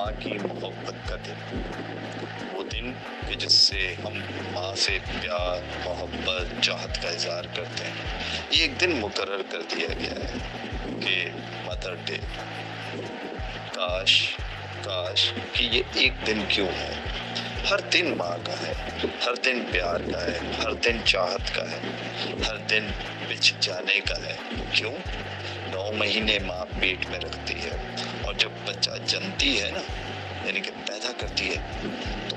ماں کی محبت کا دن، وہ دن کہ جس سے ہم ماں سے پیار، محبت، چاہت کا اظہار کرتے ہیں۔ یہ ایک دن مقرر کر دیا گیا ہے کہ مدر ڈے۔ کاش کہ یہ ایک دن کیوں ہے۔ ہر دن ماں کا ہے، ہر دن پیار کا ہے، ہر دن چاہت کا ہے، ہر دن بچھ جانے کا ہے۔ کیوں؟ 9 مہینے ماں پیٹ میں رکھتی ہے، اور جب بچہ جنتی ہے نا، یعنی کہ پیدا کرتی ہے، تو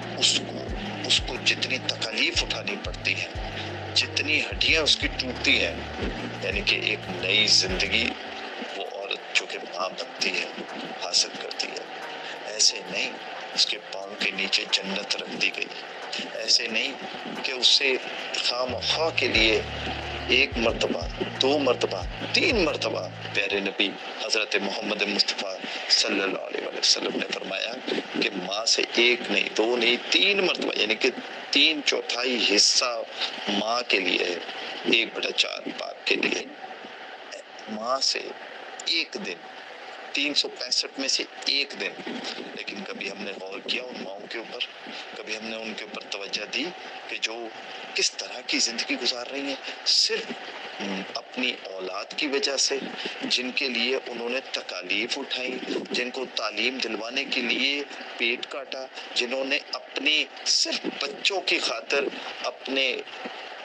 اس کو جتنی تکالیف اٹھانی پڑتی ہے، جتنی ہڈیاں اس کی ٹوٹتی ہیں، یعنی کہ ایک نئی زندگی وہ عورت جو کہ ماں بنتی ہے حاصل کرتی ہے۔ ایسے نہیں اس کے پاؤں کے نیچے جنت رکھ دی گئی، ایسے نہیں کہ اسے خام خواہ کے لیے 1 مرتبہ، 2 مرتبہ، 3 مرتبہ پیارے نبی حضرت محمد مصطفیٰ صلی اللہ علیہ وسلم نے فرمایا کہ ماں سے 1 نہیں، 2 نہیں، 3 مرتبہ، یعنی کہ 3/4 حصہ ماں کے لیے ہے، 1/4 باپ کے لیے۔ ماں سے 1 دن، 365 میں سے 1 دن۔ لیکن کبھی ہم نے غور کیا ان ماؤں کے اوپر؟ کبھی ہم نے ان کے اوپر توجہ دی کہ جو کس طرح کی زندگی گزار رہی ہیں، صرف اپنی اولاد کی وجہ سے، جن کے لیے انہوں نے تکالیف اٹھائی، جن کو تعلیم دلوانے کے لیے پیٹ کاٹا، جنہوں نے اپنی صرف بچوں کی خاطر اپنے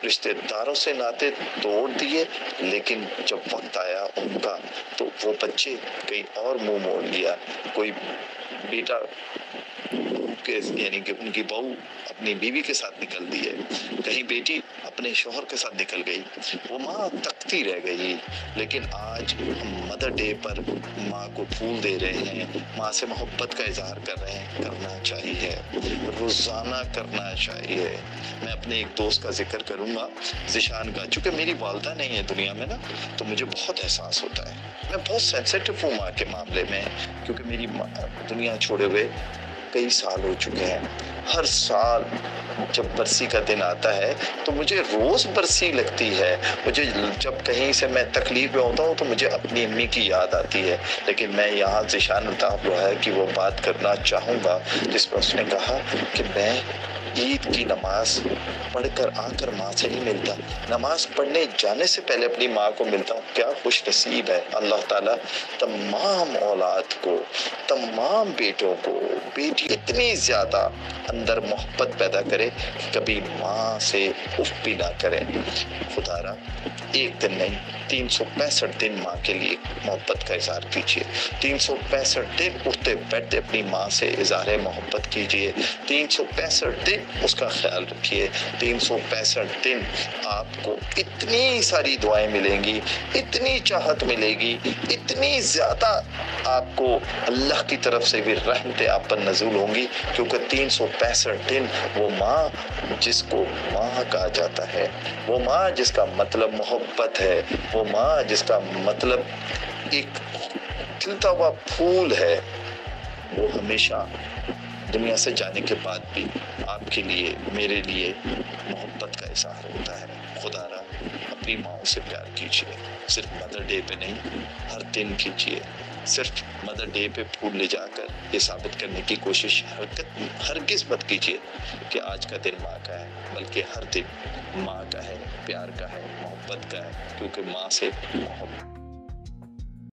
رشتہ داروں سے ناطے توڑ دیے، لیکن جب وقت آیا ان کا تو وہ بچے کہیں اور منہ موڑ لیا۔ کوئی بیٹا یعنی کہ ان کی بہو اپنی بیوی کے ساتھ نکل دی ہے، کہیں بیٹی اپنے شوہر کے ساتھ نکل گئی، وہ ماں تکتی رہ گئی۔ لیکن آج ہم مدر ڈے پر ماں کو پھول دے رہے ہیں، ماں سے محبت کا اظہار کر رہے ہیں۔ کرنا چاہیے، روزانہ کرنا چاہیے۔ میں اپنے ایک دوست کا ذکر کروں گا، ذیشان کا۔ چونکہ میری والدہ نہیں ہے دنیا میں نا، تو مجھے بہت احساس ہوتا ہے۔ میں بہت سینسیٹیو ہوں ماں کے معاملے میں، کیونکہ میری دنیا چھوڑے ہوئے کئی سال ہو چکے ہیں۔ ہر سال جب برسی کا دن آتا ہے تو مجھے روز برسی لگتی ہے۔ مجھے جب کہیں سے میں تکلیف میں ہوتا ہوں تو مجھے اپنی امی کی یاد آتی ہے۔ لیکن میں یہاں ذیشان الطاف جو ہے کہ وہ بات کرنا چاہوں گا، جس میں اس نے کہا کہ میں عید کی نماز پڑھ کر آ کر ماں سے نہیں ملتا، نماز پڑھنے جانے سے پہلے اپنی ماں کو ملتا ہوں۔ کیا خوش نصیب ہے۔ اللہ تعالیٰ تمام اولاد کو، تمام بیٹوں کو، بیٹی اتنی زیادہ اندر محبت پیدا کرے کہ کبھی ماں سے اف بھی نہ کرے۔ خدا را 1 دن نہیں، 365 دن ماں کے لیے محبت کا اظہار کیجیے۔ 365 دن اٹھتے بیٹھتے اپنی ماں سے اظہار محبت کیجیے۔ 365 دن اس کا خیال رکھیے۔ 365 دن آپ کو اتنی ساری دعائیں ملیں گی، اتنی چاہت ملے گی، اتنی زیادہ آپ کو اللہ کی طرف سے بھی رحمتیں آپ پر نزول ہوں گی، کیونکہ 365 دن وہ ماں جس کو ماں کہا جاتا ہے، وہ ماں جس کا مطلب محبت ہے، وہ ماں جس کا مطلب ایک کھلتا ہوا پھول ہے، وہ ہمیشہ دنیا سے جانے کے بعد بھی آپ کے لیے، میرے لیے محبت کا اظہار ہوتا ہے۔ خدا را اپنی ماؤں سے پیار کیجیے، صرف مدر ڈے پہ نہیں، ہر دن کیجیے۔ صرف مدر ڈے پہ پھول لے جا کر یہ ثابت کرنے کی کوشش ہرگز مت کیجیے کہ آج کا دن ماں کا ہے، بلکہ ہر دن ماں کا ہے، پیار کا ہے، محبت کا ہے، کیونکہ ماں سے محبت